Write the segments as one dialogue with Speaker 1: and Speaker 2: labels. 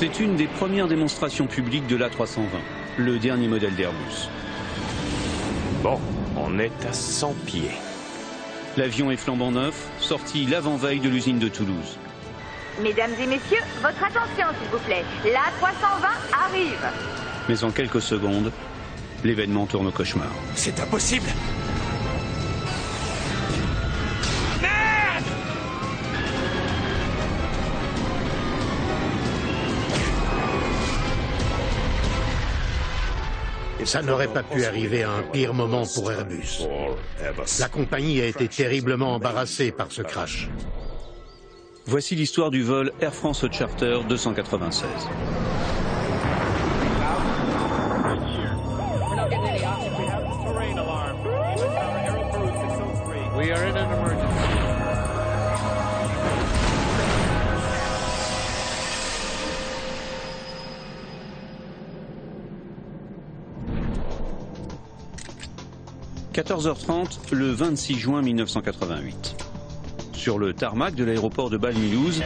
Speaker 1: C'est une des premières démonstrations publiques de l'A320, le dernier modèle d'Airbus.
Speaker 2: Bon, on est à 100 pieds.
Speaker 1: L'avion est flambant neuf, sorti l'avant-veille de l'usine de Toulouse.
Speaker 3: Mesdames et messieurs, votre attention s'il vous plaît. L'A320 arrive.
Speaker 1: Mais en quelques secondes, l'événement tourne au cauchemar.
Speaker 2: C'est impossible!
Speaker 4: Ça n'aurait pas pu arriver à un pire moment pour Airbus. La compagnie a été terriblement embarrassée par ce crash.
Speaker 1: Voici l'histoire du vol Air France Charter 296. « 14h30, le 26 juin 1988. Sur le tarmac de l'aéroport de Bâle-Mulhouse,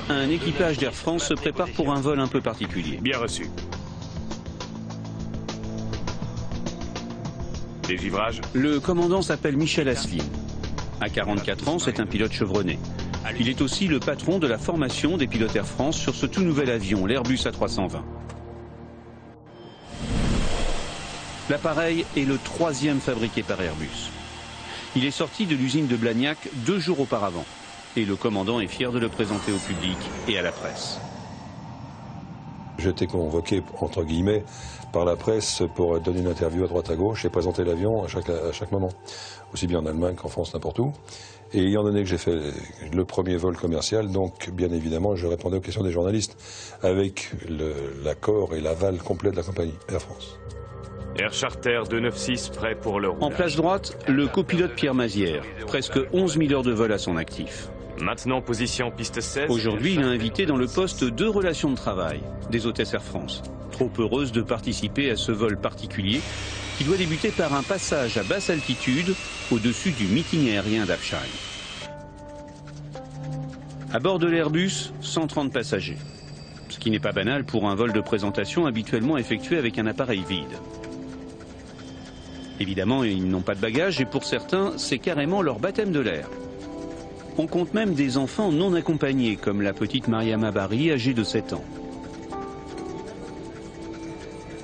Speaker 1: un équipage d'Air France se prépare pour un vol un peu particulier.
Speaker 2: Bien reçu. Dégivrage.
Speaker 1: Le commandant s'appelle Michel Asselyne. À 44 ans, c'est un pilote chevronné. Il est aussi le patron de la formation des pilotes Air France sur ce tout nouvel avion, l'Airbus A320. L'appareil est le troisième fabriqué par Airbus. Il est sorti de l'usine de Blagnac 2 jours auparavant. Et le commandant est fier de le présenter au public et à la presse.
Speaker 5: J'ai été convoqué, entre guillemets, par la presse pour donner une interview à droite à gauche et présenter l'avion à chaque moment. Aussi bien en Allemagne qu'en France, n'importe où. Et ayant donné que j'ai fait le premier vol commercial, donc bien évidemment je répondais aux questions des journalistes avec l'accord et l'aval complet de la compagnie Air France.
Speaker 2: Air Charter 296 prêt pour le roulage.
Speaker 1: En place droite, le copilote Pierre Mazière, presque 11 000 heures de vol à son actif.
Speaker 2: Maintenant position piste 16.
Speaker 1: Aujourd'hui, il est invité dans le poste de relations de travail des hôtesses Air France. Trop heureuse de participer à ce vol particulier qui doit débuter par un passage à basse altitude au-dessus du meeting aérien d'Apsheim. À bord de l'Airbus, 130 passagers. Ce qui n'est pas banal pour un vol de présentation habituellement effectué avec un appareil vide. Évidemment, ils n'ont pas de bagages et pour certains, c'est carrément leur baptême de l'air. On compte même des enfants non accompagnés, comme la petite Mariama Bari, âgée de 7 ans.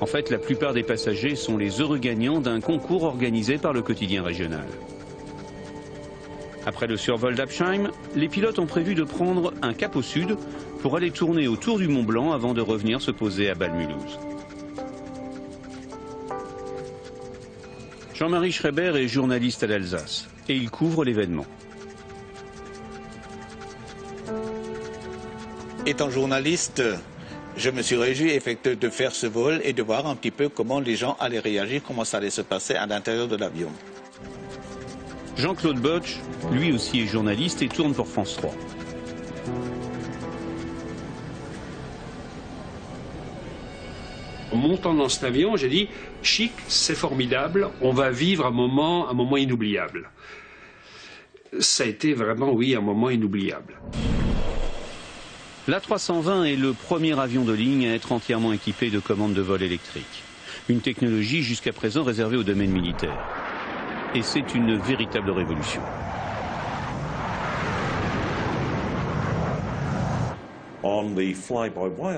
Speaker 1: En fait, la plupart des passagers sont les heureux gagnants d'un concours organisé par le quotidien régional. Après le survol d'Apsheim, les pilotes ont prévu de prendre un cap au sud pour aller tourner autour du Mont Blanc avant de revenir se poser à Bâle-Mulhouse. Jean-Marie Schreiber est journaliste à l'Alsace et il couvre l'événement.
Speaker 6: Étant journaliste, je me suis réjoui de faire ce vol et de voir un petit peu comment les gens allaient réagir, comment ça allait se passer à l'intérieur de l'avion.
Speaker 1: Jean-Claude Boch, lui aussi est journaliste et tourne pour France 3.
Speaker 7: En montant dans cet avion, j'ai dit « chic, c'est formidable, on va vivre un moment inoubliable ». Ça a été vraiment, oui, un moment inoubliable.
Speaker 1: L'A320 est le premier avion de ligne à être entièrement équipé de commandes de vol électriques. Une technologie jusqu'à présent réservée au domaine militaire. Et c'est une véritable révolution.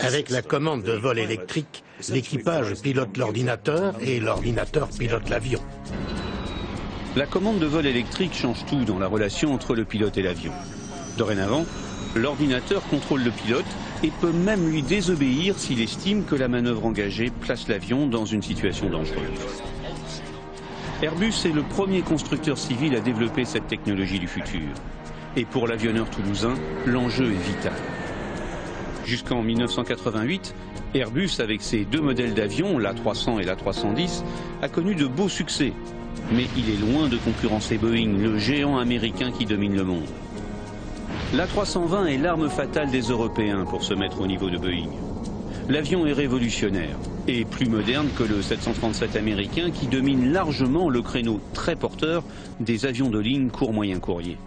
Speaker 4: Avec la commande de vol électrique, l'équipage pilote l'ordinateur et l'ordinateur pilote l'avion.
Speaker 1: La commande de vol électrique change tout dans la relation entre le pilote et l'avion. Dorénavant, l'ordinateur contrôle le pilote et peut même lui désobéir s'il estime que la manœuvre engagée place l'avion dans une situation dangereuse. Airbus est le premier constructeur civil à développer cette technologie du futur. Et pour l'avionneur toulousain, l'enjeu est vital. Jusqu'en 1988, Airbus, avec ses 2 modèles d'avions, l'A300 et l'A310, a connu de beaux succès. Mais il est loin de concurrencer Boeing, le géant américain qui domine le monde. L'A320 est l'arme fatale des Européens pour se mettre au niveau de Boeing. L'avion est révolutionnaire et plus moderne que le 737 américain qui domine largement le créneau très porteur des avions de ligne court-moyen courrier.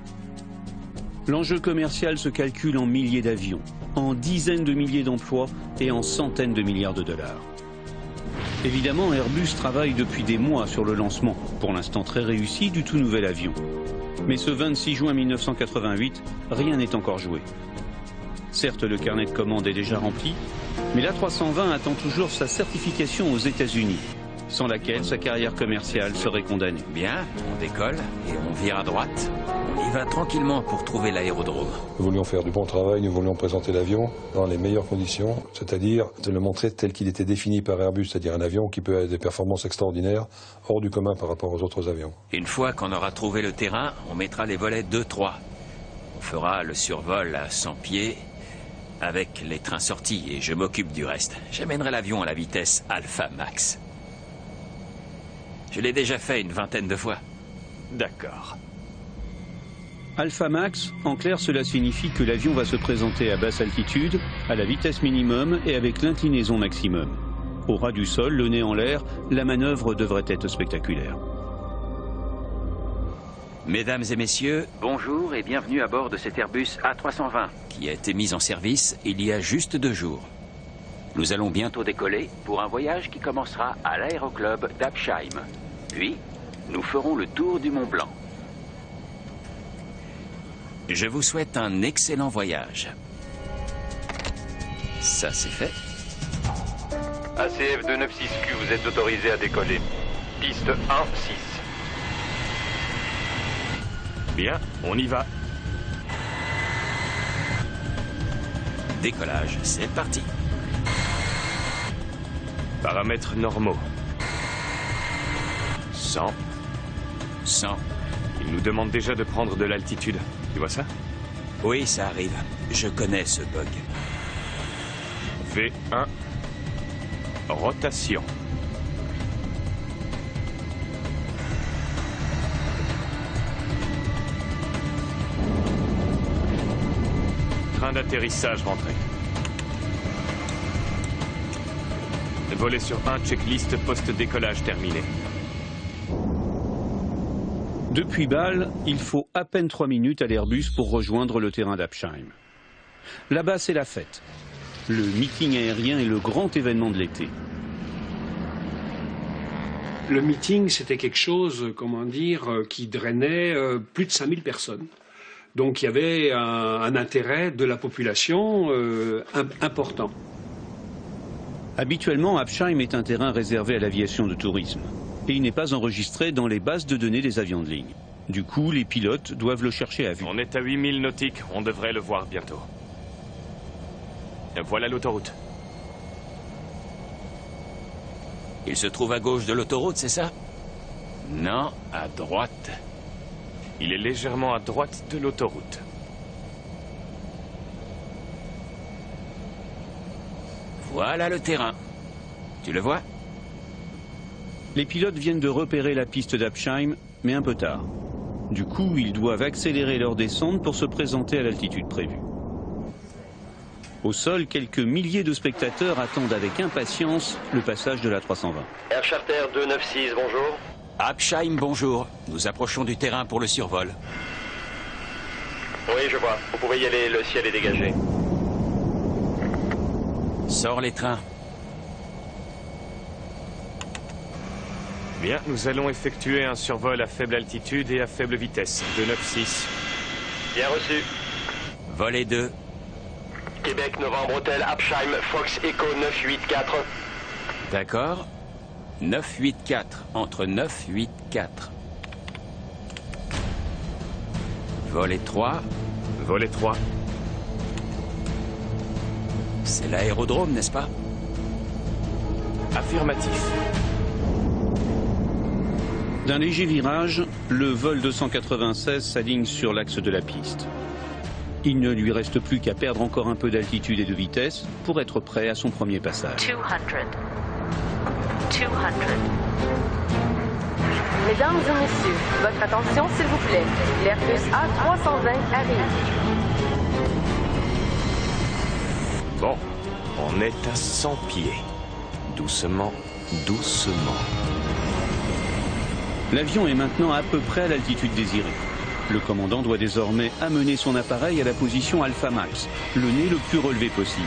Speaker 1: L'enjeu commercial se calcule en milliers d'avions, en dizaines de milliers d'emplois et en centaines de milliards de dollars. Évidemment, Airbus travaille depuis des mois sur le lancement, pour l'instant très réussi, du tout nouvel avion. Mais ce 26 juin 1988, rien n'est encore joué. Certes, le carnet de commandes est déjà rempli, mais l'A320 attend toujours sa certification aux États-Unis, sans laquelle sa carrière commerciale serait condamnée.
Speaker 8: Bien, on décolle et on vire à droite. On y va tranquillement pour trouver l'aérodrome.
Speaker 5: Nous voulions faire du bon travail, nous voulions présenter l'avion dans les meilleures conditions, c'est-à-dire de le montrer tel qu'il était défini par Airbus, c'est-à-dire un avion qui peut avoir des performances extraordinaires, hors du commun par rapport aux autres avions.
Speaker 8: Une fois qu'on aura trouvé le terrain, on mettra les volets 2-3. On fera le survol à 100 pieds avec les trains sortis et je m'occupe du reste. J'amènerai l'avion à la vitesse Alpha Max. Je l'ai déjà fait une vingtaine de fois.
Speaker 2: D'accord.
Speaker 1: Alpha Max, en clair, cela signifie que l'avion va se présenter à basse altitude, à la vitesse minimum et avec l'inclinaison maximum. Au ras du sol, le nez en l'air, la manœuvre devrait être spectaculaire.
Speaker 8: Mesdames et messieurs, bonjour et bienvenue à bord de cet Airbus A320 qui a été mis en service il y a juste 2 jours. Nous allons bientôt décoller pour un voyage qui commencera à l'aéroclub d'Absheim. Puis, nous ferons le tour du Mont Blanc. Je vous souhaite un excellent voyage. Ça, c'est fait.
Speaker 9: ACF 296Q, vous êtes autorisé à décoller. Piste 1-6.
Speaker 2: Bien, on y va.
Speaker 8: Décollage, c'est parti.
Speaker 2: Paramètres normaux. 100.
Speaker 8: 100.
Speaker 2: Il nous demande déjà de prendre de l'altitude. Tu vois ça?
Speaker 8: Oui, ça arrive. Je connais ce bug.
Speaker 2: V1. Rotation. Train d'atterrissage rentré. Volet sur 1, checklist post-décollage terminé.
Speaker 1: Depuis Bâle, il faut à peine 3 minutes à l'Airbus pour rejoindre le terrain d'Absheim. Là-bas, c'est la fête. Le meeting aérien est le grand événement de l'été.
Speaker 7: Le meeting, c'était quelque chose, comment dire, qui drainait plus de 5000 personnes. Donc il y avait un intérêt de la population important.
Speaker 1: Habituellement, Absheim est un terrain réservé à l'aviation de tourisme. Et il n'est pas enregistré dans les bases de données des avions de ligne. Du coup, les pilotes doivent le chercher à vue.
Speaker 2: On est à 8000 nautiques, on devrait le voir bientôt. Voilà l'autoroute.
Speaker 8: Il se trouve à gauche de l'autoroute, c'est ça? Non, à droite.
Speaker 2: Il est légèrement à droite de l'autoroute.
Speaker 8: Voilà le terrain. Tu le vois?
Speaker 1: Les pilotes viennent de repérer la piste d'Absheim, mais un peu tard. Du coup, ils doivent accélérer leur descente pour se présenter à l'altitude prévue. Au sol, quelques milliers de spectateurs attendent avec impatience le passage de l'A320.
Speaker 9: Air Charter 296, bonjour.
Speaker 8: Absheim, bonjour. Nous approchons du terrain pour le survol.
Speaker 9: Oui, je vois. Vous pouvez y aller, le ciel est dégagé.
Speaker 8: Sors les trains.
Speaker 2: Bien, nous allons effectuer un survol à faible altitude et à faible vitesse. 296.
Speaker 9: Bien reçu.
Speaker 8: Volet 2.
Speaker 9: Québec, Novembre, Hôtel, Absheim, Fox, Echo 984.
Speaker 8: D'accord. 984, entre 984. Volet 3.
Speaker 2: Volet 3.
Speaker 8: C'est l'aérodrome, n'est-ce pas?
Speaker 2: Affirmatif.
Speaker 1: D'un léger virage, le vol 296 s'aligne sur l'axe de la piste. Il ne lui reste plus qu'à perdre encore un peu d'altitude et de vitesse pour être prêt à son premier passage.
Speaker 3: 200. Mesdames et messieurs, votre attention s'il vous plaît. L'Airbus A320 arrive.
Speaker 2: Bon, on est à 100 pieds. Doucement, doucement.
Speaker 1: L'avion est maintenant à peu près à l'altitude désirée. Le commandant doit désormais amener son appareil à la position Alpha Max, le nez le plus relevé possible.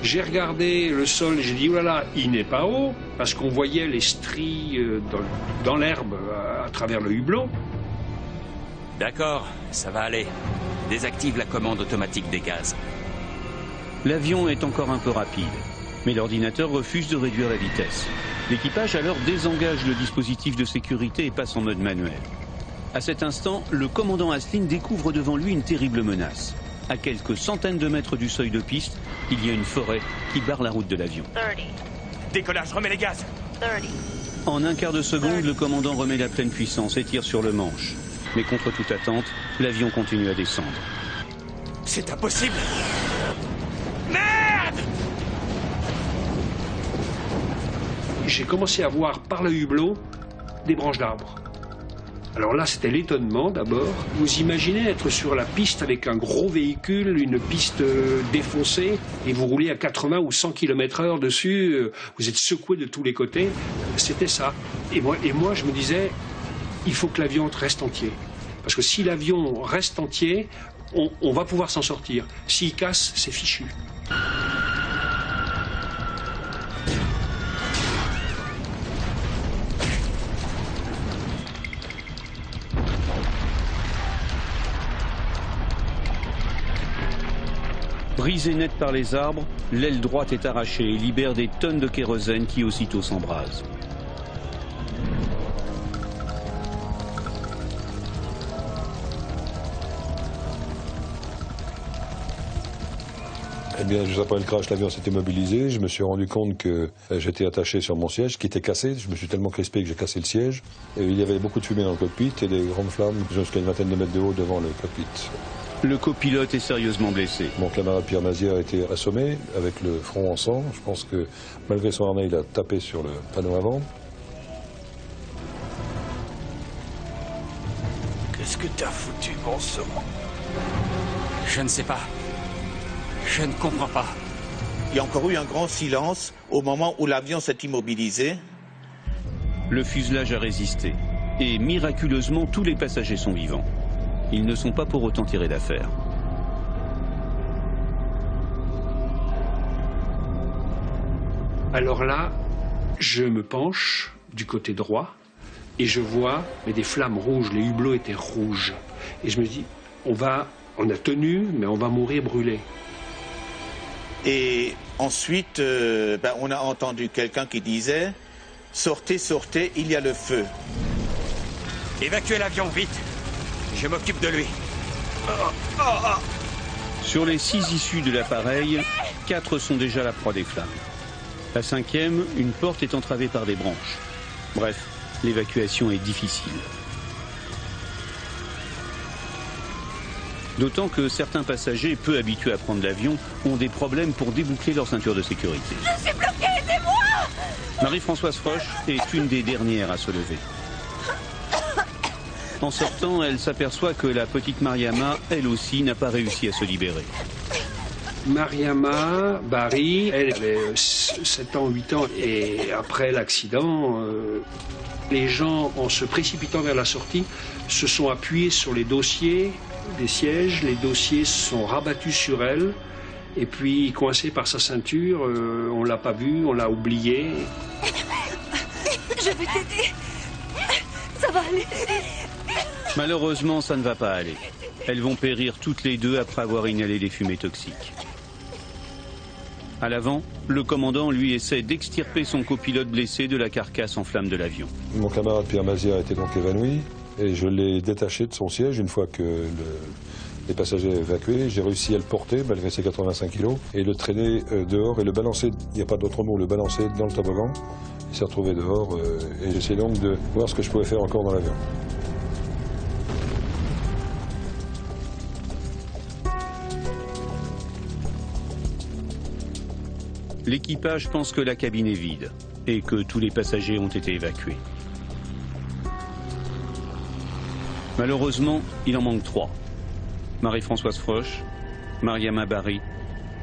Speaker 7: J'ai regardé le sol et j'ai dit, oh là là, il n'est pas haut, parce qu'on voyait les stries dans l'herbe à travers le hublot.
Speaker 8: D'accord, ça va aller. Désactive la commande automatique des gaz.
Speaker 1: L'avion est encore un peu rapide, mais l'ordinateur refuse de réduire la vitesse. L'équipage alors désengage le dispositif de sécurité et passe en mode manuel. À cet instant, le commandant Asselin découvre devant lui une terrible menace. À quelques centaines de mètres du seuil de piste, il y a une forêt qui barre la route de l'avion.
Speaker 9: Décollage, remets les gaz.
Speaker 1: En un quart de seconde, le commandant remet la pleine puissance et tire sur le manche. Mais contre toute attente, l'avion continue à descendre.
Speaker 9: C'est impossible. Merde!
Speaker 7: J'ai commencé à voir par le hublot des branches d'arbres. Alors là, c'était l'étonnement d'abord. Vous imaginez être sur la piste avec un gros véhicule, une piste défoncée, et vous roulez à 80 ou 100 km/h dessus, vous êtes secoué de tous les côtés. C'était ça. Et moi, je me disais, il faut que l'avion reste entier. Parce que si l'avion reste entier, on va pouvoir s'en sortir. S'il casse, c'est fichu.
Speaker 1: Brisée nette par les arbres, l'aile droite est arrachée et libère des tonnes de kérosène qui aussitôt s'embrasent.
Speaker 5: Eh bien, juste après le crash, l'avion s'était mobilisé. Je me suis rendu compte que j'étais attaché sur mon siège, qui était cassé. Je me suis tellement crispé que j'ai cassé le siège. Et il y avait beaucoup de fumée dans le cockpit et des grandes flammes jusqu'à une vingtaine de mètres de haut devant le cockpit.
Speaker 1: Le copilote est sérieusement blessé.
Speaker 5: Mon camarade Pierre Mazière a été assommé avec le front en sang. Je pense que malgré son harnais, il a tapé sur le panneau avant.
Speaker 9: Qu'est-ce que t'as foutu, bon sang?
Speaker 8: Je ne sais pas. Je ne comprends pas.
Speaker 6: Il y a encore eu un grand silence au moment où l'avion s'est immobilisé.
Speaker 1: Le fuselage a résisté. Et miraculeusement, tous les passagers sont vivants. Ils ne sont pas pour autant tirés d'affaire.
Speaker 7: Alors là, je me penche du côté droit et je vois des flammes rouges. Les hublots étaient rouges. Et je me dis, on a tenu, mais on va mourir brûlé.
Speaker 6: Et ensuite, on a entendu quelqu'un qui disait « Sortez, sortez, il y a le feu ».
Speaker 9: Évacuez l'avion, vite. Je m'occupe de lui.
Speaker 1: Sur les 6 issues de l'appareil, 4 sont déjà la proie des flammes. La 5e, une porte est entravée par des branches. Bref, l'évacuation est difficile. D'autant que certains passagers, peu habitués à prendre l'avion, ont des problèmes pour déboucler leur ceinture de sécurité.
Speaker 10: Je suis bloquée, aidez-moi!
Speaker 1: Marie-Françoise Frosch est une des dernières à se lever. En sortant, elle s'aperçoit que la petite Mariama, elle aussi, n'a pas réussi à se libérer.
Speaker 7: Mariama Barry, elle avait 7 ans, 8 ans, et après l'accident, les gens, en se précipitant vers la sortie, se sont appuyés sur les dossiers des sièges, les dossiers se sont rabattus sur elle, et puis coincée par sa ceinture, on l'a pas vue, on l'a oubliée.
Speaker 10: Je vais t'aider. Ça va aller.
Speaker 1: Malheureusement, ça ne va pas aller. Elles vont périr toutes les deux après avoir inhalé des fumées toxiques. À l'avant, le commandant, lui, essaie d'extirper son copilote blessé de la carcasse en flammes de l'avion.
Speaker 5: Mon camarade Pierre Mazière était donc évanoui et je l'ai détaché de son siège une fois que les passagers évacués. J'ai réussi à le porter malgré ses 85 kilos et le traîner dehors et le balancer, il n'y a pas d'autre mot, le balancer dans le toboggan. Il s'est retrouvé dehors et j'essaie donc de voir ce que je pouvais faire encore dans l'avion.
Speaker 1: L'équipage pense que la cabine est vide et que tous les passagers ont été évacués. Malheureusement, il en manque 3. Marie-Françoise Frosch, Mariama Barry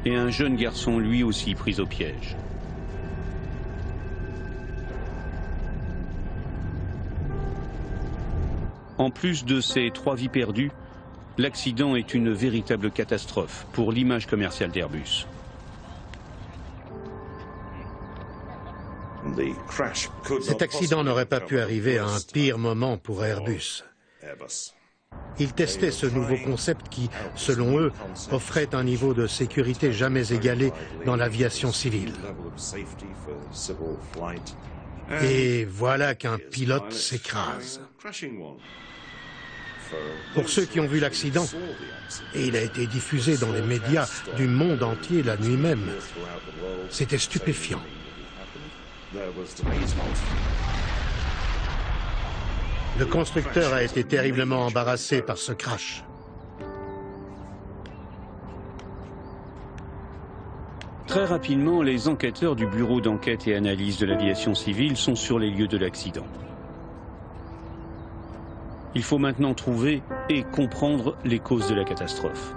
Speaker 1: et un jeune garçon lui aussi pris au piège. En plus de ces 3 vies perdues, l'accident est une véritable catastrophe pour l'image commerciale d'Airbus.
Speaker 4: Cet accident n'aurait pas pu arriver à un pire moment pour Airbus. Ils testaient ce nouveau concept qui, selon eux, offrait un niveau de sécurité jamais égalé dans l'aviation civile. Et voilà qu'un pilote s'écrase. Pour ceux qui ont vu l'accident, et il a été diffusé dans les médias du monde entier la nuit même, c'était stupéfiant. Le constructeur a été terriblement embarrassé par ce crash.
Speaker 1: Très rapidement, les enquêteurs du Bureau d'enquête et analyse de l'aviation civile sont sur les lieux de l'accident. Il faut maintenant trouver et comprendre les causes de la catastrophe.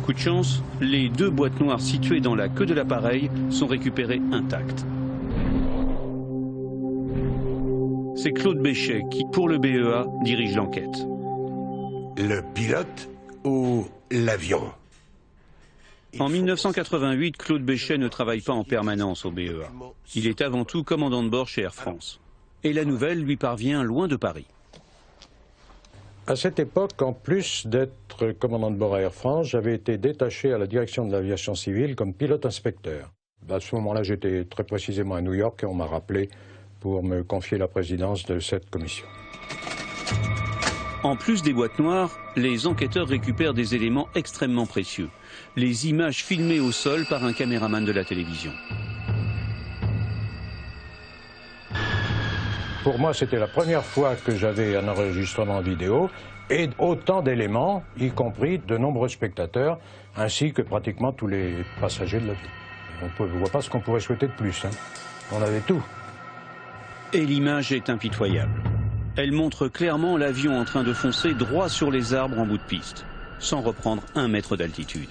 Speaker 1: Coup de chance, les 2 boîtes noires situées dans la queue de l'appareil sont récupérées intactes. C'est Claude Béchet qui, pour le BEA, dirige l'enquête.
Speaker 11: Le pilote ou l'avion?
Speaker 1: En 1988, Claude Béchet ne travaille pas en permanence au BEA. Il est avant tout commandant de bord chez Air France. Et la nouvelle lui parvient loin de Paris.
Speaker 5: À cette époque, en plus d'être commandant de bord à Air France, j'avais été détaché à la direction de l'aviation civile comme pilote-inspecteur. À ce moment-là, j'étais très précisément à New York et on m'a rappelé pour me confier la présidence de cette commission.
Speaker 1: En plus des boîtes noires, les enquêteurs récupèrent des éléments extrêmement précieux. Les images filmées au sol par un caméraman de la télévision.
Speaker 5: Pour moi, c'était la première fois que j'avais un enregistrement vidéo et autant d'éléments, y compris de nombreux spectateurs, ainsi que pratiquement tous les passagers de l'avion. On ne voit pas ce qu'on pourrait souhaiter de plus. On avait tout.
Speaker 1: Et l'image est impitoyable. Elle montre clairement l'avion en train de foncer droit sur les arbres en bout de piste, sans reprendre 1 mètre d'altitude.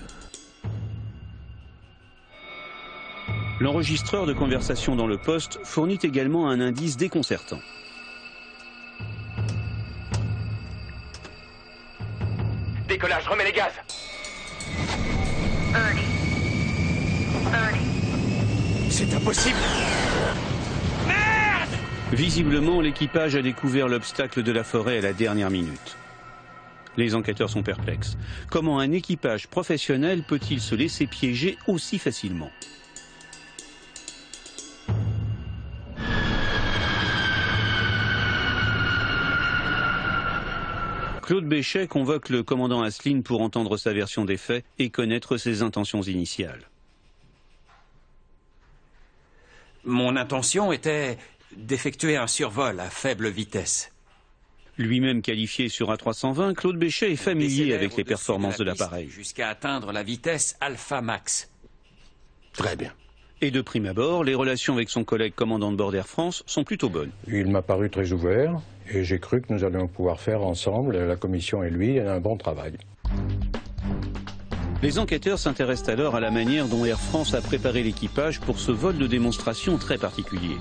Speaker 1: L'enregistreur de conversation dans le poste fournit également un indice déconcertant.
Speaker 9: Décollage, remets les gaz.
Speaker 11: C'est impossible.
Speaker 9: Merde!
Speaker 1: Visiblement, l'équipage a découvert l'obstacle de la forêt à la dernière minute. Les enquêteurs sont perplexes. Comment un équipage professionnel peut-il se laisser piéger aussi facilement ? Claude Béchet convoque le commandant Asselineau pour entendre sa version des faits et connaître ses intentions initiales.
Speaker 8: Mon intention était d'effectuer un survol à faible vitesse.
Speaker 1: Lui-même qualifié sur A320, Claude Béchet est familier avec les performances de l'appareil.
Speaker 8: Jusqu'à atteindre la vitesse alpha max.
Speaker 11: Très bien.
Speaker 1: Et de prime abord, les relations avec son collègue commandant de bord d'Air France sont plutôt bonnes.
Speaker 5: Il m'a paru très ouvert et j'ai cru que nous allions pouvoir faire ensemble, la commission et lui, un bon travail.
Speaker 1: Les enquêteurs s'intéressent alors à la manière dont Air France a préparé l'équipage pour ce vol de démonstration très particulier.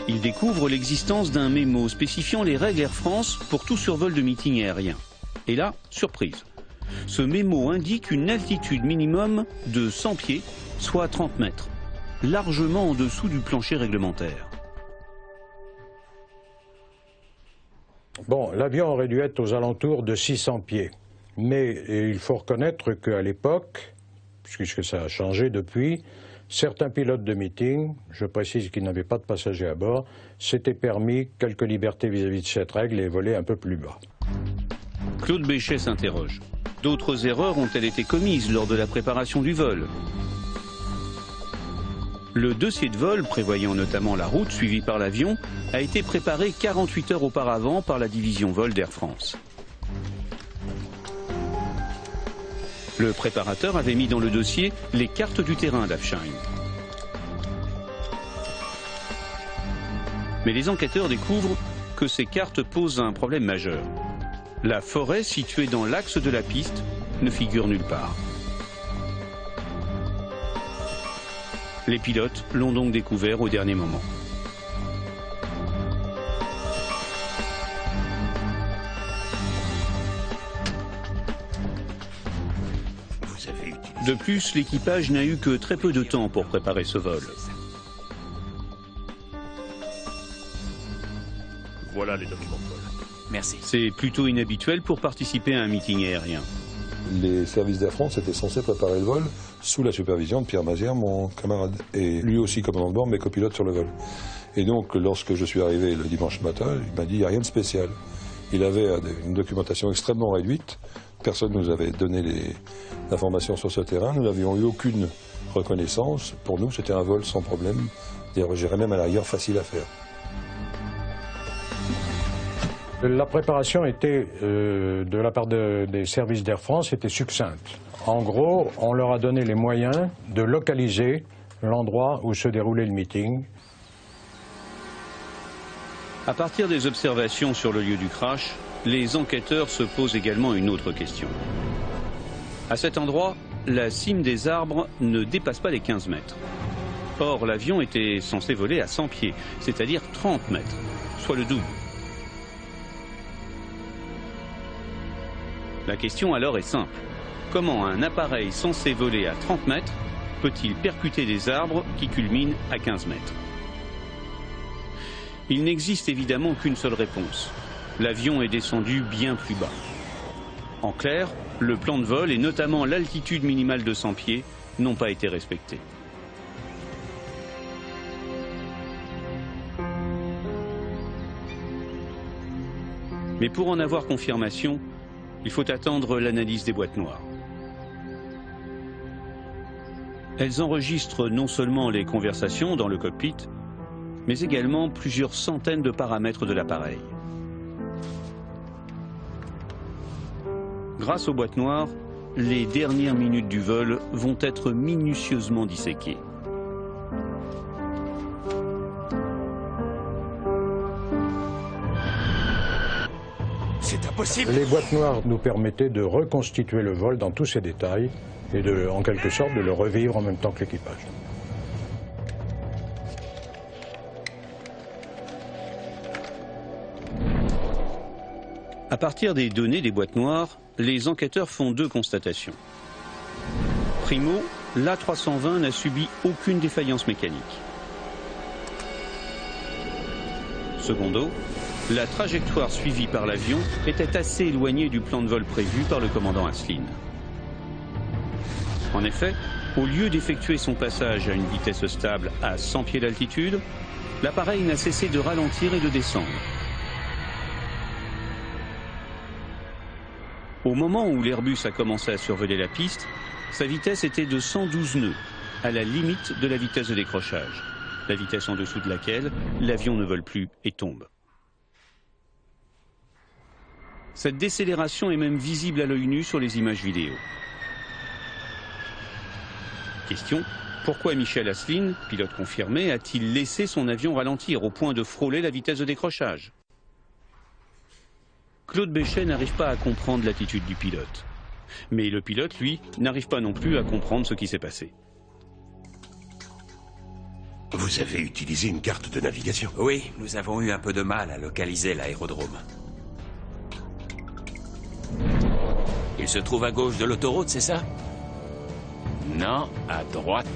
Speaker 1: Ils découvrent l'existence d'un mémo spécifiant les règles Air France pour tout survol de meeting aérien. Et là, surprise. Ce mémo indique une altitude minimum de 100 pieds, soit 30 mètres, largement en dessous du plancher réglementaire.
Speaker 5: Bon, l'avion aurait dû être aux alentours de 600 pieds. Mais il faut reconnaître qu'à l'époque, puisque ça a changé depuis, certains pilotes de meeting, je précise qu'ils n'avaient pas de passagers à bord, s'étaient permis quelques libertés vis-à-vis de cette règle et volaient un peu plus bas.
Speaker 1: Claude Béchet s'interroge. D'autres erreurs ont-elles été commises lors de la préparation du vol ? Le dossier de vol, prévoyant notamment la route suivie par l'avion, a été préparé 48 heures auparavant par la division vol d'Air France. Le préparateur avait mis dans le dossier les cartes du terrain d'Upsheim. Mais les enquêteurs découvrent que ces cartes posent un problème majeur. La forêt située dans l'axe de la piste ne figure nulle part. Les pilotes l'ont donc découvert au dernier moment. De plus, l'équipage n'a eu que très peu de temps pour préparer ce vol.
Speaker 2: Voilà les documents de vol.
Speaker 8: Merci.
Speaker 1: C'est plutôt inhabituel pour participer à un meeting aérien.
Speaker 5: Les services d'Air France étaient censés préparer le vol sous la supervision de Pierre Mazière, mon camarade, et lui aussi commandant de bord, mais copilote sur le vol. Et donc, lorsque je suis arrivé le dimanche matin, il m'a dit, il n'y a rien de spécial. Il avait une documentation extrêmement réduite. Personne ne nous avait donné les informations sur ce terrain. Nous n'avions eu aucune reconnaissance. Pour nous, c'était un vol sans problème. D'ailleurs, j'irais même à la rigueur facile à faire.
Speaker 12: La préparation était, de la part des services d'Air France, était succincte. En gros, on leur a donné les moyens de localiser l'endroit où se déroulait le meeting.
Speaker 1: À partir des observations sur le lieu du crash, les enquêteurs se posent également une autre question. À cet endroit, la cime des arbres ne dépasse pas les 15 mètres. Or, l'avion était censé voler à 100 pieds, c'est-à-dire 30 mètres, soit le double. La question alors est simple. Comment un appareil censé voler à 30 mètres peut-il percuter des arbres qui culminent à 15 mètres? Il n'existe évidemment qu'une seule réponse. L'avion est descendu bien plus bas. En clair, le plan de vol et notamment l'altitude minimale de 100 pieds n'ont pas été respectés. Mais pour en avoir confirmation, il faut attendre l'analyse des boîtes noires. Elles enregistrent non seulement les conversations dans le cockpit, mais également plusieurs centaines de paramètres de l'appareil. Grâce aux boîtes noires, les dernières minutes du vol vont être minutieusement disséquées.
Speaker 11: C'est impossible.
Speaker 12: Les boîtes noires nous permettaient de reconstituer le vol dans tous ses détails et en quelque sorte de le revivre en même temps que l'équipage.
Speaker 1: À partir des données des boîtes noires, les enquêteurs font deux constatations. Primo, l'A320 n'a subi aucune défaillance mécanique. Secondo, la trajectoire suivie par l'avion était assez éloignée du plan de vol prévu par le commandant Asselin. En effet, au lieu d'effectuer son passage à une vitesse stable à 100 pieds d'altitude, l'appareil n'a cessé de ralentir et de descendre. Au moment où l'Airbus a commencé à survoler la piste, sa vitesse était de 112 nœuds, à la limite de la vitesse de décrochage, la vitesse en dessous de laquelle l'avion ne vole plus et tombe. Cette décélération est même visible à l'œil nu sur les images vidéo. Question, pourquoi Michel Asselin, pilote confirmé, a-t-il laissé son avion ralentir au point de frôler la vitesse de décrochage? Claude Béchet n'arrive pas à comprendre l'attitude du pilote. Mais le pilote, lui, n'arrive pas non plus à comprendre ce qui s'est passé.
Speaker 11: Vous avez utilisé une carte de navigation?
Speaker 8: Oui, nous avons eu un peu de mal à localiser l'aérodrome. Il se trouve à gauche de l'autoroute, c'est ça? Non, à droite.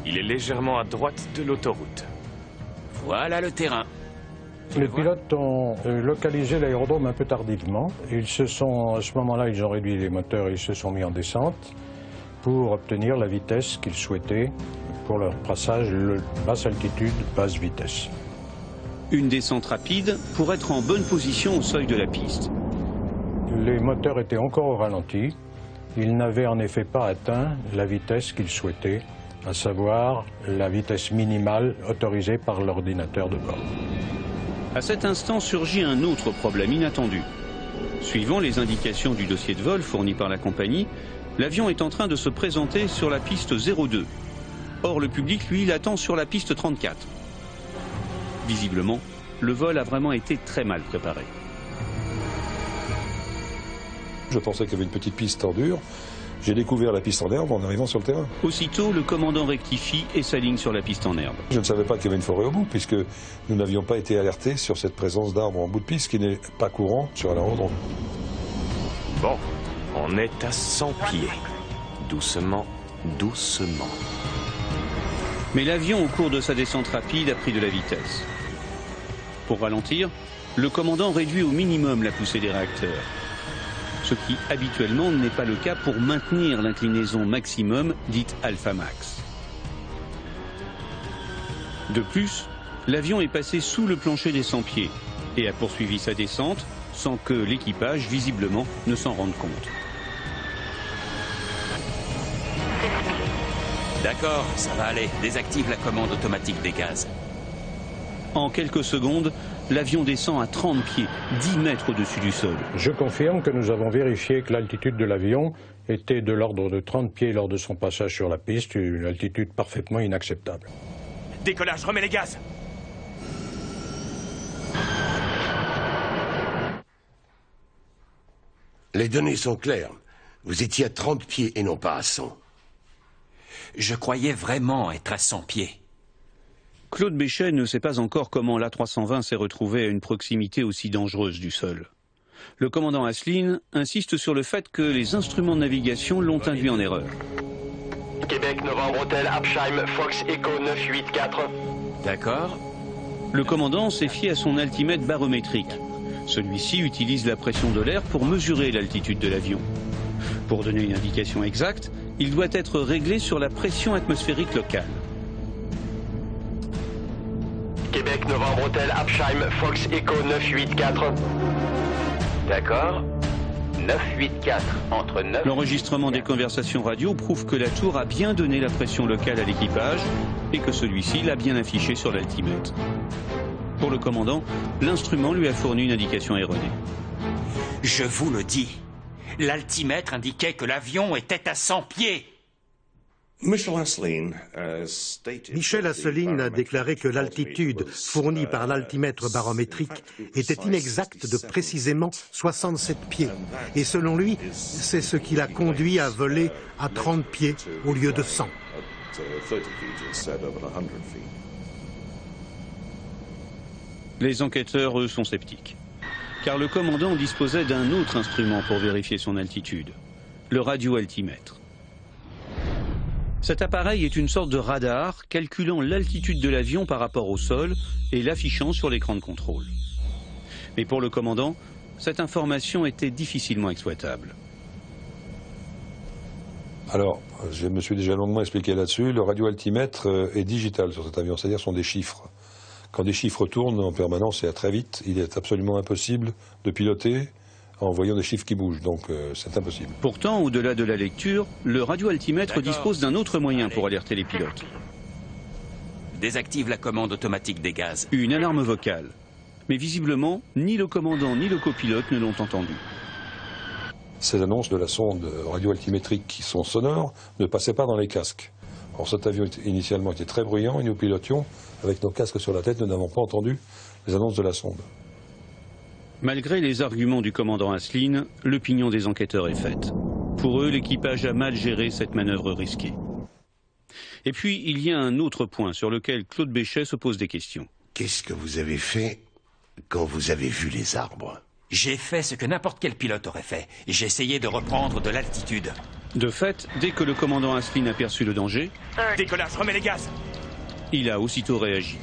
Speaker 2: Il est légèrement à droite de l'autoroute.
Speaker 8: Voilà le terrain.
Speaker 12: Les pilotes ont localisé l'aérodrome un peu tardivement. À ce moment-là, ils ont réduit les moteurs et ils se sont mis en descente pour obtenir la vitesse qu'ils souhaitaient pour leur passage basse altitude, basse vitesse.
Speaker 1: Une descente rapide pour être en bonne position au seuil de la piste.
Speaker 12: Les moteurs étaient encore au ralenti. Ils n'avaient en effet pas atteint la vitesse qu'ils souhaitaient, à savoir la vitesse minimale autorisée par l'ordinateur de bord.
Speaker 1: À cet instant surgit un autre problème inattendu. Suivant les indications du dossier de vol fourni par la compagnie, l'avion est en train de se présenter sur la piste 02. Or, le public, lui, l'attend sur la piste 34. Visiblement, le vol a vraiment été très mal préparé.
Speaker 5: Je pensais qu'il y avait une petite piste en dur. J'ai découvert la piste en herbe en arrivant sur le terrain.
Speaker 1: Aussitôt, le commandant rectifie et s'aligne sur la piste en herbe.
Speaker 5: Je ne savais pas qu'il y avait une forêt au bout, puisque nous n'avions pas été alertés sur cette présence d'arbres en bout de piste, qui n'est pas courant sur l'aérodrome.
Speaker 2: Bon, on est à 100 pieds.
Speaker 13: doucement, doucement.
Speaker 1: Mais l'avion, au cours de sa descente rapide, a pris de la vitesse. Pour ralentir, le commandant réduit au minimum la poussée des réacteurs. Ce qui, habituellement, n'est pas le cas pour maintenir l'inclinaison maximum, dite alpha max. De plus, l'avion est passé sous le plancher des 100 pieds et a poursuivi sa descente sans que l'équipage, visiblement, ne s'en rende compte.
Speaker 8: D'accord, ça va aller. Désactive la commande automatique des gaz.
Speaker 1: En quelques secondes, l'avion descend à 30 pieds, 10 mètres au-dessus du sol.
Speaker 12: Je confirme que nous avons vérifié que l'altitude de l'avion était de l'ordre de 30 pieds lors de son passage sur la piste, une altitude parfaitement inacceptable.
Speaker 11: Décollage, remets les gaz. Les données sont claires. Vous étiez à 30 pieds et non pas à 100.
Speaker 8: Je croyais vraiment être à 100 pieds.
Speaker 1: Claude Béchet ne sait pas encore comment l'A320 s'est retrouvé à une proximité aussi dangereuse du sol. Le commandant Asselineau insiste sur le fait que les instruments de navigation l'ont induit en erreur.
Speaker 9: Québec, Novembre Hôtel, Absheim, Fox Echo 984.
Speaker 8: D'accord.
Speaker 1: Le commandant s'est fié à son altimètre barométrique. Celui-ci utilise la pression de l'air pour mesurer l'altitude de l'avion. Pour donner une indication exacte, il doit être réglé sur la pression atmosphérique locale.
Speaker 9: Québec, Novembre Hôtel, Absheim, Fox Echo 984. D'accord. 984, entre 9...
Speaker 1: L'enregistrement des conversations radio prouve que la tour a bien donné la pression locale à l'équipage et que celui-ci l'a bien affiché sur l'altimètre. Pour le commandant, l'instrument lui a fourni une indication erronée.
Speaker 8: Je vous le dis, l'altimètre indiquait que l'avion était à 100 pieds.
Speaker 14: Michel Asselineau a déclaré que l'altitude fournie par l'altimètre barométrique était inexacte de précisément 67 pieds. Et selon lui, c'est ce qui l'a conduit à voler à 30 pieds au lieu de 100.
Speaker 1: Les enquêteurs, eux, sont sceptiques. Car le commandant disposait d'un autre instrument pour vérifier son altitude, le radioaltimètre. Cet appareil est une sorte de radar calculant l'altitude de l'avion par rapport au sol et l'affichant sur l'écran de contrôle. Mais pour le commandant, cette information était difficilement exploitable.
Speaker 5: Alors, je me suis déjà longuement expliqué là-dessus. Le radioaltimètre est digital sur cet avion, c'est-à-dire ce sont des chiffres. Quand des chiffres tournent en permanence et à très vite, il est absolument impossible de piloter en voyant des chiffres qui bougent, donc c'est impossible.
Speaker 1: Pourtant, au-delà de la lecture, le radioaltimètre dispose d'un autre moyen pour alerter les pilotes.
Speaker 8: Désactive la commande automatique des gaz.
Speaker 1: Une alarme vocale. Mais visiblement, ni le commandant ni le copilote ne l'ont entendu.
Speaker 5: Ces annonces de la sonde radioaltimétrique qui sont sonores ne passaient pas dans les casques. Or cet avion initialement était très bruyant et nous pilotions avec nos casques sur la tête, nous n'avons pas entendu les annonces de la sonde.
Speaker 1: Malgré les arguments du commandant Asselineau, l'opinion des enquêteurs est faite. Pour eux, l'équipage a mal géré cette manœuvre risquée. Et puis, il y a un autre point sur lequel Claude Béchet se pose des questions.
Speaker 11: Qu'est-ce que vous avez fait quand vous avez vu les arbres?
Speaker 8: J'ai fait ce que n'importe quel pilote aurait fait. J'ai essayé de reprendre de l'altitude.
Speaker 1: De fait, dès que le commandant Asselineau a perçu le danger...
Speaker 11: Décollage, remets les gaz.
Speaker 1: Il a aussitôt réagi.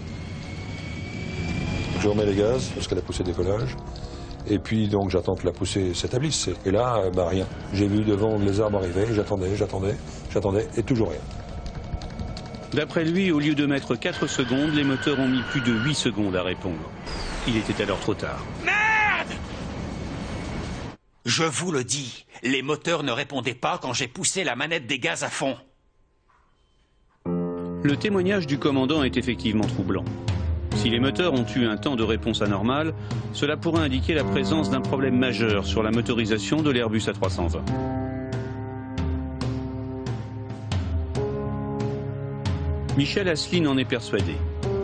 Speaker 5: Je remets les gaz jusqu'à la poussée décollage. Et puis donc j'attends que la poussée s'établisse. Et là, rien. J'ai vu devant les arbres arriver, j'attendais, et toujours rien.
Speaker 1: D'après lui, au lieu de mettre 4 secondes, les moteurs ont mis plus de 8 secondes à répondre. Il était alors trop tard.
Speaker 8: Merde! Je vous le dis, les moteurs ne répondaient pas quand j'ai poussé la manette des gaz à fond.
Speaker 1: Le témoignage du commandant est effectivement troublant. Si les moteurs ont eu un temps de réponse anormal, cela pourrait indiquer la présence d'un problème majeur sur la motorisation de l'Airbus A320. Michel Asselineau en est persuadé.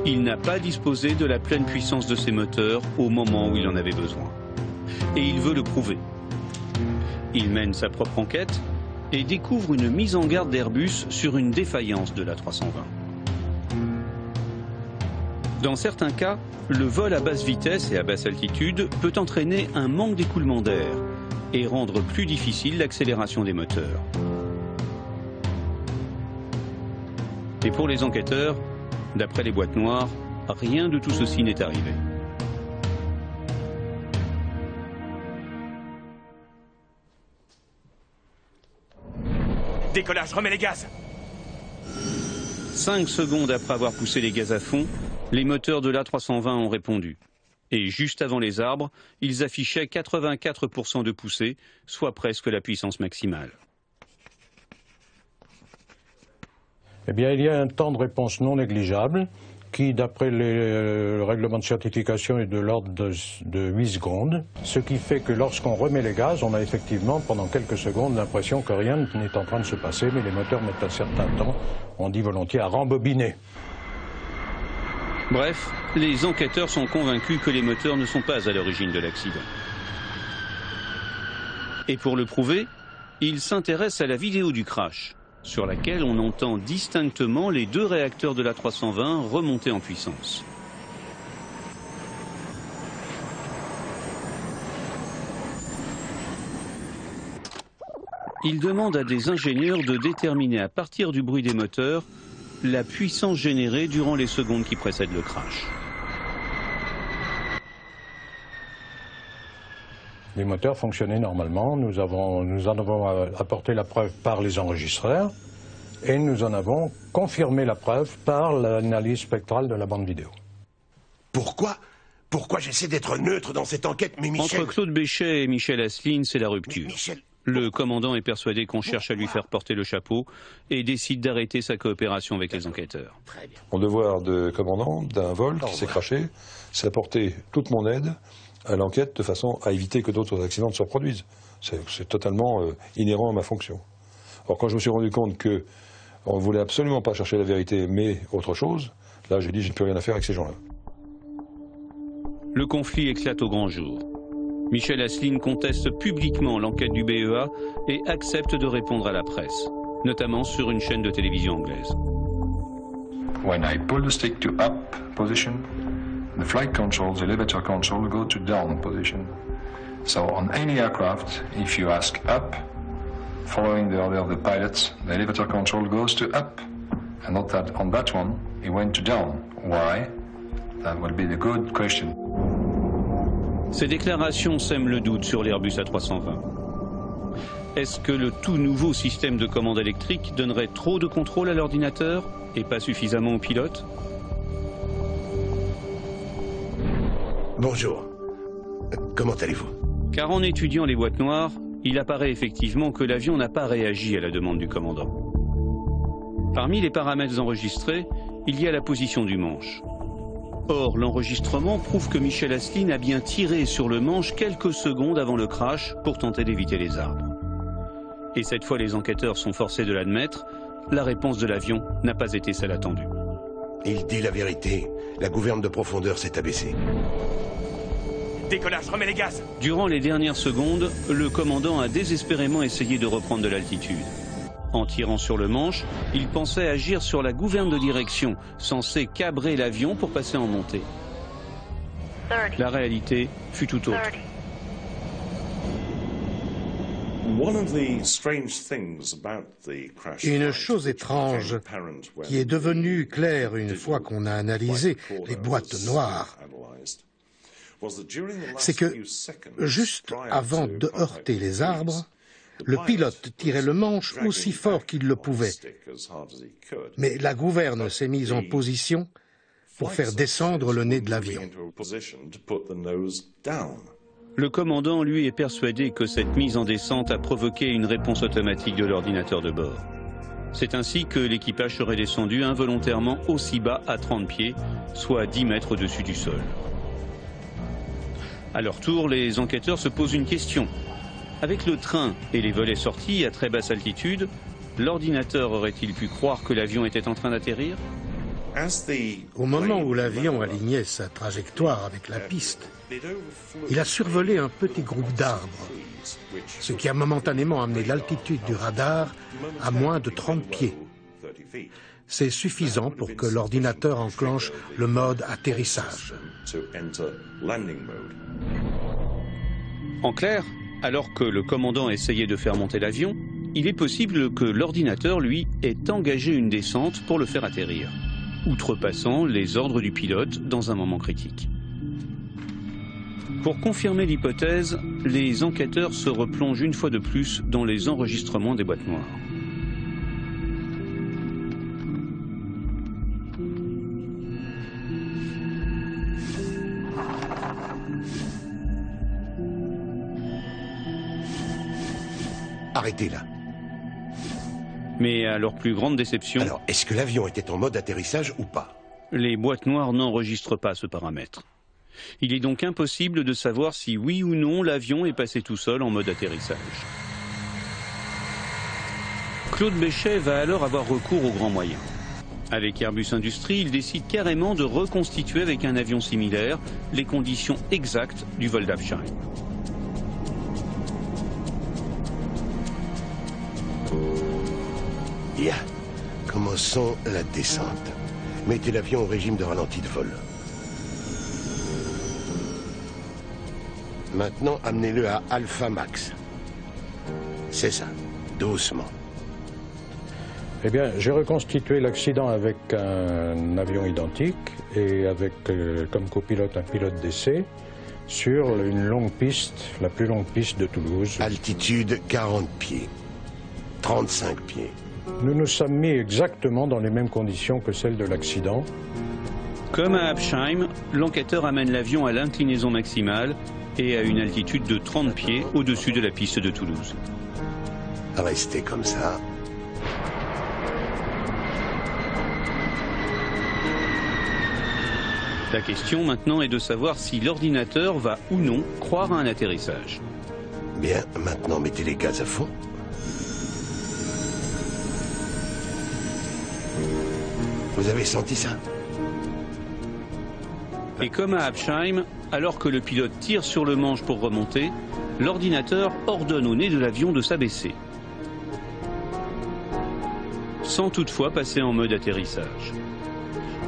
Speaker 1: Il n'a pas disposé de la pleine puissance de ses moteurs au moment où il en avait besoin. Et il veut le prouver. Il mène sa propre enquête et découvre une mise en garde d'Airbus sur une défaillance de l'A320. Dans certains cas, le vol à basse vitesse et à basse altitude peut entraîner un manque d'écoulement d'air et rendre plus difficile l'accélération des moteurs. Et pour les enquêteurs, d'après les boîtes noires, rien de tout ceci n'est arrivé.
Speaker 2: Décollage, remets les gaz.
Speaker 1: 5 secondes après avoir poussé les gaz à fond, les moteurs de l'A320 ont répondu. Et juste avant les arbres, ils affichaient 84% de poussée, soit presque la puissance maximale.
Speaker 12: Eh bien, il y a un temps de réponse non négligeable qui, d'après le règlement de certification, est de l'ordre de 8 secondes. Ce qui fait que lorsqu'on remet les gaz, on a effectivement, pendant quelques secondes, l'impression que rien n'est en train de se passer, mais les moteurs mettent un certain temps, on dit volontiers, à rembobiner.
Speaker 1: Bref, les enquêteurs sont convaincus que les moteurs ne sont pas à l'origine de l'accident. Et pour le prouver, ils s'intéressent à la vidéo du crash, sur laquelle on entend distinctement les 2 réacteurs de l'A320 remonter en puissance. Ils demandent à des ingénieurs de déterminer à partir du bruit des moteurs la puissance générée durant les secondes qui précèdent le crash.
Speaker 12: Les moteurs fonctionnaient normalement, nous en avons apporté la preuve par les enregistreurs et nous en avons confirmé la preuve par l'analyse spectrale de la bande vidéo.
Speaker 11: Pourquoi j'essaie d'être neutre dans cette enquête, mais Michel...
Speaker 1: Entre Claude Béchet et Michel Asselyne, c'est la rupture. Le commandant est persuadé qu'on cherche à lui faire porter le chapeau et décide d'arrêter sa coopération avec les enquêteurs.
Speaker 5: Mon devoir de commandant d'un vol qui s'est crashé, c'est d'apporter toute mon aide à l'enquête de façon à éviter que d'autres accidents ne se reproduisent. C'est totalement inhérent à ma fonction. Or, quand je me suis rendu compte qu'on ne voulait absolument pas chercher la vérité, mais autre chose, là j'ai dit j'ai plus rien à faire avec ces gens-là.
Speaker 1: Le conflit éclate au grand jour. Michel Asselyne conteste publiquement l'enquête du BEA et accepte de répondre à la presse, notamment sur une chaîne de télévision anglaise.
Speaker 15: When I pull the stick to up position, the flight controls, the elevator control go to down position. So on any aircraft, if you ask up, following the order of the pilots, the elevator control goes to up. And not that on that one, it went to down. Why? That would be the good question.
Speaker 1: Ces déclarations sèment le doute sur l'Airbus A320. Est-ce que le tout nouveau système de commande électrique donnerait trop de contrôle à l'ordinateur et pas suffisamment au pilote?
Speaker 11: Bonjour. Comment allez-vous?
Speaker 1: Car en étudiant les boîtes noires, il apparaît effectivement que l'avion n'a pas réagi à la demande du commandant. Parmi les paramètres enregistrés, il y a la position du manche. Or, l'enregistrement prouve que Michel Asselyne a bien tiré sur le manche quelques secondes avant le crash pour tenter d'éviter les arbres. Et cette fois, les enquêteurs sont forcés de l'admettre, la réponse de l'avion n'a pas été celle attendue.
Speaker 11: Il dit la vérité. La gouverne de profondeur s'est abaissée.
Speaker 2: Décollage, remets les gaz.
Speaker 1: Durant les dernières secondes, le commandant a désespérément essayé de reprendre de l'altitude. En tirant sur le manche, il pensait agir sur la gouverne de direction, censée cabrer l'avion pour passer en montée. La réalité fut tout autre.
Speaker 14: Une chose étrange qui est devenue claire une fois qu'on a analysé les boîtes noires, c'est que juste avant de heurter les arbres, le pilote tirait le manche aussi fort qu'il le pouvait. Mais la gouverne s'est mise en position pour faire descendre le nez de l'avion.
Speaker 1: Le commandant, lui, est persuadé que cette mise en descente a provoqué une réponse automatique de l'ordinateur de bord. C'est ainsi que l'équipage serait descendu involontairement aussi bas à 30 pieds, soit à 10 mètres au-dessus du sol. À leur tour, les enquêteurs se posent une question. Avec le train et les volets sortis à très basse altitude, l'ordinateur aurait-il pu croire que l'avion était en train d'atterrir?
Speaker 14: Au moment où l'avion alignait sa trajectoire avec la piste, il a survolé un petit groupe d'arbres, ce qui a momentanément amené l'altitude du radar à moins de 30 pieds. C'est suffisant pour que l'ordinateur enclenche le mode atterrissage.
Speaker 1: En clair, alors que le commandant essayait de faire monter l'avion, il est possible que l'ordinateur, lui, ait engagé une descente pour le faire atterrir, outrepassant les ordres du pilote dans un moment critique. Pour confirmer l'hypothèse, les enquêteurs se replongent une fois de plus dans les enregistrements des boîtes noires.
Speaker 11: Arrêtez là.
Speaker 1: Mais à leur plus grande déception...
Speaker 11: Alors, est-ce que l'avion était en mode atterrissage ou pas?
Speaker 1: Les boîtes noires n'enregistrent pas ce paramètre. Il est donc impossible de savoir si oui ou non l'avion est passé tout seul en mode atterrissage. Claude Béchet va alors avoir recours aux grands moyens. Avec Airbus Industries, il décide carrément de reconstituer avec un avion similaire les conditions exactes du vol d'Absheim.
Speaker 11: Bien, commençons la descente. Mettez l'avion au régime de ralenti de vol. Maintenant, amenez-le à Alpha Max. C'est ça, doucement.
Speaker 12: Eh bien, j'ai reconstitué l'accident avec un avion identique et avec comme copilote un pilote d'essai sur une longue piste, la plus longue piste de Toulouse.
Speaker 11: Altitude 40 pieds, 35 pieds.
Speaker 12: Nous nous sommes mis exactement dans les mêmes conditions que celles de l'accident.
Speaker 1: Comme à Absheim, l'enquêteur amène l'avion à l'inclinaison maximale et à une altitude de 30 pieds au-dessus de la piste de Toulouse.
Speaker 11: Restez comme ça.
Speaker 1: La question maintenant est de savoir si l'ordinateur va ou non croire à un atterrissage.
Speaker 11: Bien, maintenant mettez les gaz à fond. Vous avez senti ça?
Speaker 1: Et comme à Absheim, alors que le pilote tire sur le manche pour remonter, l'ordinateur ordonne au nez de l'avion de s'abaisser, sans toutefois passer en mode atterrissage.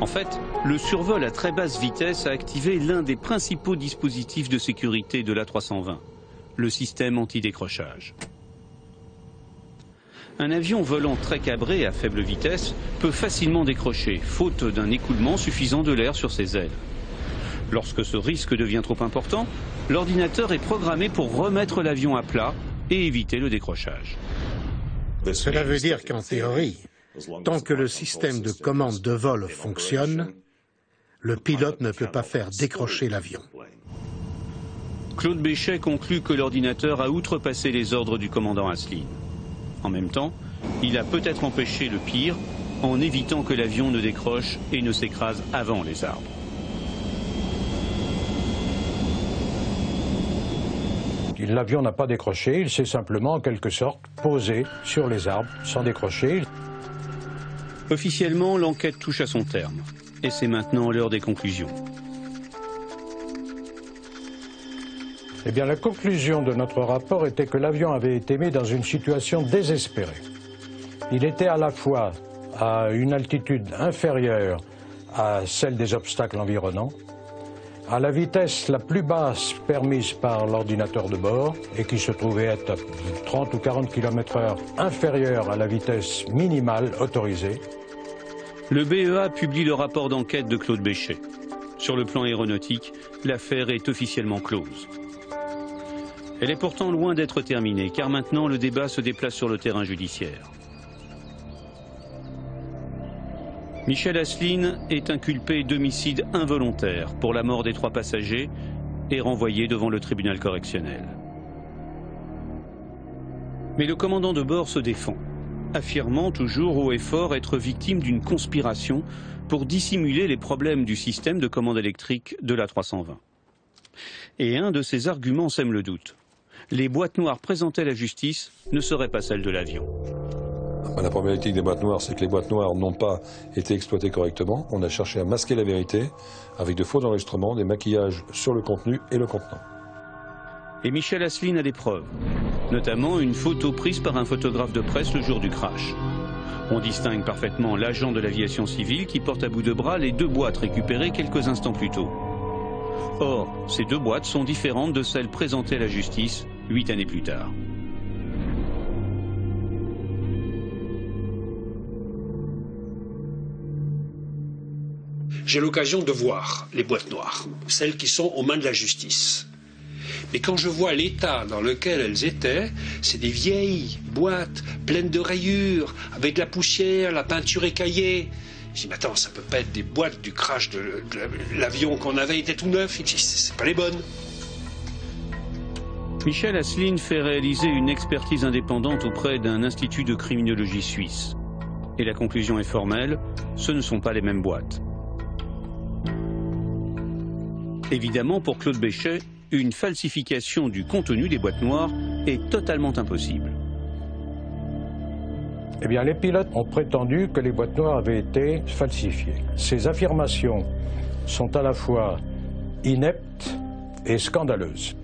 Speaker 1: En fait, le survol à très basse vitesse a activé l'un des principaux dispositifs de sécurité de l'A320, le système anti-décrochage. Un avion volant très cabré à faible vitesse peut facilement décrocher, faute d'un écoulement suffisant de l'air sur ses ailes. Lorsque ce risque devient trop important, l'ordinateur est programmé pour remettre l'avion à plat et éviter le décrochage.
Speaker 14: Cela veut dire qu'en théorie, tant que le système de commande de vol fonctionne, le pilote ne peut pas faire décrocher l'avion.
Speaker 1: Claude Béchet conclut que l'ordinateur a outrepassé les ordres du commandant Asselin. En même temps, il a peut-être empêché le pire en évitant que l'avion ne décroche et ne s'écrase avant les arbres.
Speaker 12: L'avion n'a pas décroché, il s'est simplement en quelque sorte posé sur les arbres sans décrocher.
Speaker 1: Officiellement, l'enquête touche à son terme et c'est maintenant l'heure des conclusions.
Speaker 12: Eh bien, la conclusion de notre rapport était que l'avion avait été mis dans une situation désespérée. Il était à la fois à une altitude inférieure à celle des obstacles environnants, à la vitesse la plus basse permise par l'ordinateur de bord et qui se trouvait être à 30 ou 40 km/h inférieure à la vitesse minimale autorisée.
Speaker 1: Le BEA publie le rapport d'enquête de Claude Béchet. Sur le plan aéronautique, l'affaire est officiellement close. Elle est pourtant loin d'être terminée, car maintenant le débat se déplace sur le terrain judiciaire. Michel Asselin est inculpé d'homicide involontaire pour la mort des 3 passagers et renvoyé devant le tribunal correctionnel. Mais le commandant de bord se défend, affirmant toujours haut et fort être victime d'une conspiration pour dissimuler les problèmes du système de commande électrique de l'A320. Et un de ses arguments sème le doute. Les boîtes noires présentées à la justice ne seraient pas celles de l'avion.
Speaker 5: La problématique des boîtes noires, c'est que les boîtes noires n'ont pas été exploitées correctement. On a cherché à masquer la vérité avec de faux enregistrements, des maquillages sur le contenu et le contenant.
Speaker 1: Et Michel Asselin a des preuves, notamment une photo prise par un photographe de presse le jour du crash. On distingue parfaitement l'agent de l'aviation civile qui porte à bout de bras les 2 boîtes récupérées quelques instants plus tôt. Or, ces 2 boîtes sont différentes de celles présentées à la justice 8 années plus tard.
Speaker 7: j'ai l'occasion de voir les boîtes noires, celles qui sont aux mains de la justice. Mais quand je vois l'état dans lequel elles étaient, c'est des vieilles boîtes pleines de rayures, avec de la poussière, la peinture écaillée. Je dis, mais attends, ça peut pas être des boîtes du crash de l'avion qu'on avait, il était tout neuf. C'est pas les bonnes.
Speaker 1: Michel Asselin fait réaliser une expertise indépendante auprès d'un institut de criminologie suisse. Et la conclusion est formelle, ce ne sont pas les mêmes boîtes. Évidemment, pour Claude Béchet, une falsification du contenu des boîtes noires est totalement impossible.
Speaker 12: Eh bien, les pilotes ont prétendu que les boîtes noires avaient été falsifiées. Ces affirmations sont à la fois ineptes et scandaleuses.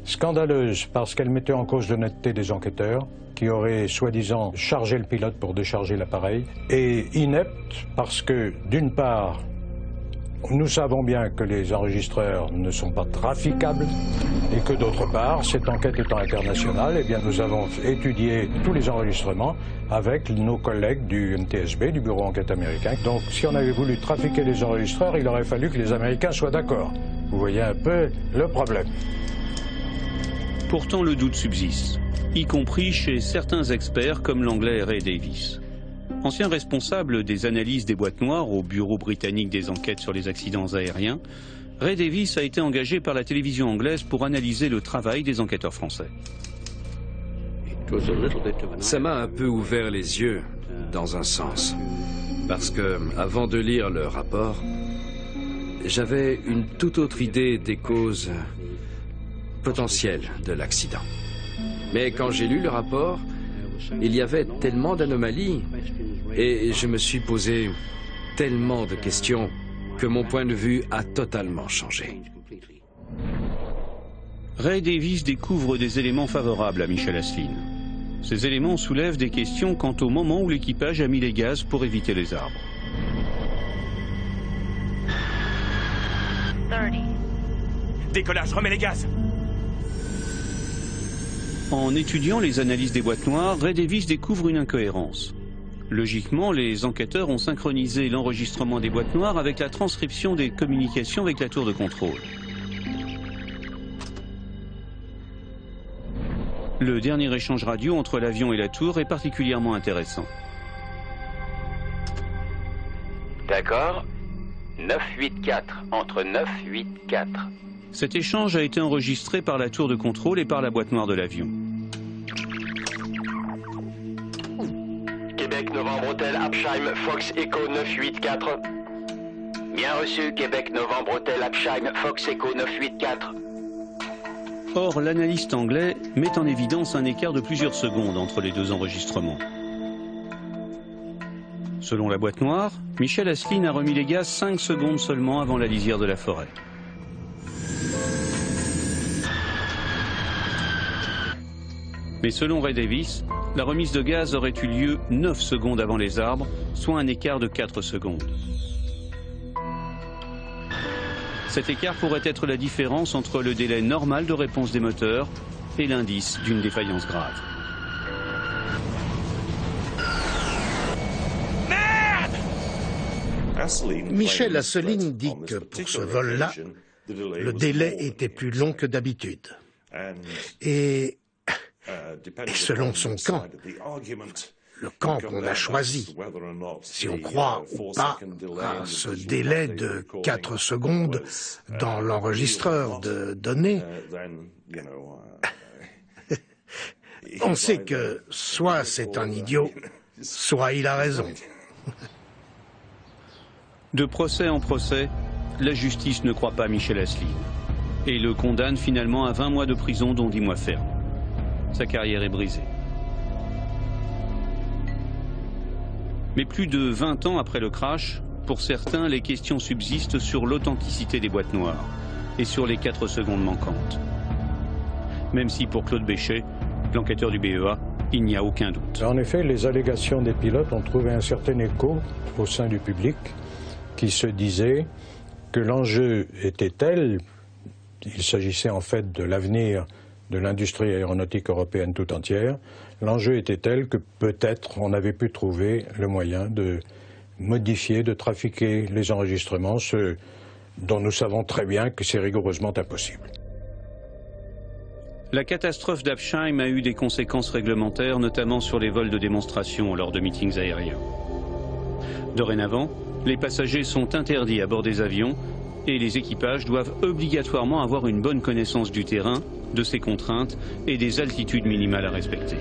Speaker 12: Scandaleuses parce qu'elles mettaient en cause l'honnêteté des enquêteurs, qui auraient soi-disant chargé le pilote pour décharger l'appareil, et ineptes parce que, d'une part, nous savons bien que les enregistreurs ne sont pas traficables et que d'autre part, cette enquête étant internationale, eh bien nous avons étudié tous les enregistrements avec nos collègues du NTSB, du Bureau Enquête américain. Donc si on avait voulu trafiquer les enregistreurs, il aurait fallu que les Américains soient d'accord. Vous voyez un peu le problème.
Speaker 1: Pourtant le doute subsiste, y compris chez certains experts comme l'anglais Ray Davies. Ancien responsable des analyses des boîtes noires au Bureau britannique des enquêtes sur les accidents aériens, Ray Davies a été engagé par la télévision anglaise pour analyser le travail des enquêteurs français.
Speaker 16: Ça m'a un peu ouvert les yeux, dans un sens. Parce que, avant de lire le rapport, j'avais une toute autre idée des causes potentielles de l'accident. Mais quand j'ai lu le rapport, il y avait tellement d'anomalies et je me suis posé tellement de questions que mon point de vue a totalement changé.
Speaker 1: Ray Davies découvre des éléments favorables à Michel Asselin. Ces éléments soulèvent des questions quant au moment où l'équipage a mis les gaz pour éviter les arbres.
Speaker 17: 30. Décollage, remets les gaz.
Speaker 1: En étudiant les analyses des boîtes noires, Ray Davies découvre une incohérence. Logiquement, les enquêteurs ont synchronisé l'enregistrement des boîtes noires avec la transcription des communications avec la tour de contrôle. Le dernier échange radio entre l'avion et la tour est particulièrement intéressant.
Speaker 8: D'accord. 984, entre 984.
Speaker 1: Cet échange a été enregistré par la tour de contrôle et par la boîte noire de l'avion.
Speaker 9: Québec, Novembre Hôtel, Absheim, Fox Echo 984.
Speaker 8: Bien reçu, Québec, Novembre Hôtel, Absheim, Fox Echo 984.
Speaker 1: Or, l'analyste anglais met en évidence un écart de plusieurs secondes entre les deux enregistrements. Selon la boîte noire, Michel Asselin a remis les gaz 5 secondes seulement avant la lisière de la forêt. Mais selon Ray Davies, la remise de gaz aurait eu lieu 9 secondes avant les arbres, soit un écart de 4 secondes. Cet écart pourrait être la différence entre le délai normal de réponse des moteurs et l'indice d'une défaillance grave.
Speaker 14: Michel Asselin dit que pour ce vol-là, le délai était plus long que d'habitude. Et selon son camp, le camp qu'on a choisi, si on croit ou pas à ce délai de 4 secondes dans l'enregistreur de données, on sait que soit c'est un idiot, soit il a raison.
Speaker 1: De procès en procès, la justice ne croit pas Michel Asselin et le condamne finalement à 20 mois de prison dont 10 mois fermes. Sa carrière est brisée. Mais plus de 20 ans après le crash, pour certains, les questions subsistent sur l'authenticité des boîtes noires et sur les 4 secondes manquantes. Même si pour Claude Béchet, l'enquêteur du BEA, il n'y a aucun doute.
Speaker 12: En effet, les allégations des pilotes ont trouvé un certain écho au sein du public qui se disait que l'enjeu était tel, il s'agissait en fait de l'avenir de l'industrie aéronautique européenne tout entière, l'enjeu était tel que peut-être on avait pu trouver le moyen de modifier, de trafiquer les enregistrements, ce dont nous savons très bien que c'est rigoureusement impossible.
Speaker 1: La catastrophe d'Absheim a eu des conséquences réglementaires, notamment sur les vols de démonstration lors de meetings aériens. Dorénavant, les passagers sont interdits à bord des avions et les équipages doivent obligatoirement avoir une bonne connaissance du terrain, de ses contraintes et des altitudes minimales à respecter.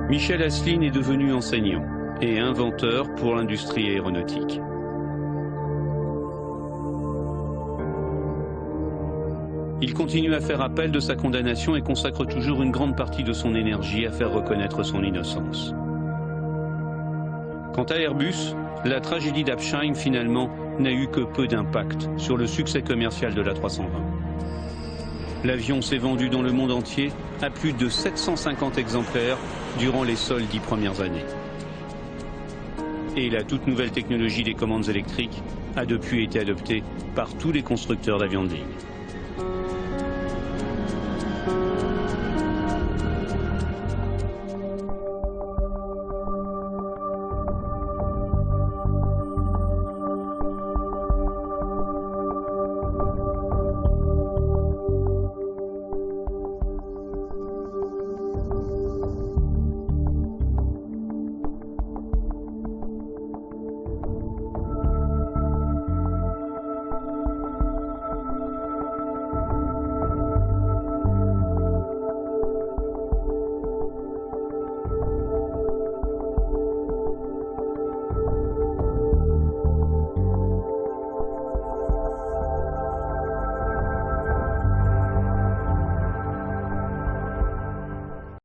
Speaker 1: Michel Asselin est devenu enseignant et inventeur pour l'industrie aéronautique. Il continue à faire appel de sa condamnation et consacre toujours une grande partie de son énergie à faire reconnaître son innocence. Quant à Airbus, la tragédie d'Absheim finalement n'a eu que peu d'impact sur le succès commercial de l'A320. L'avion s'est vendu dans le monde entier à plus de 750 exemplaires durant les seules 10 premières années. Et la toute nouvelle technologie des commandes électriques a depuis été adoptée par tous les constructeurs d'avions de ligne.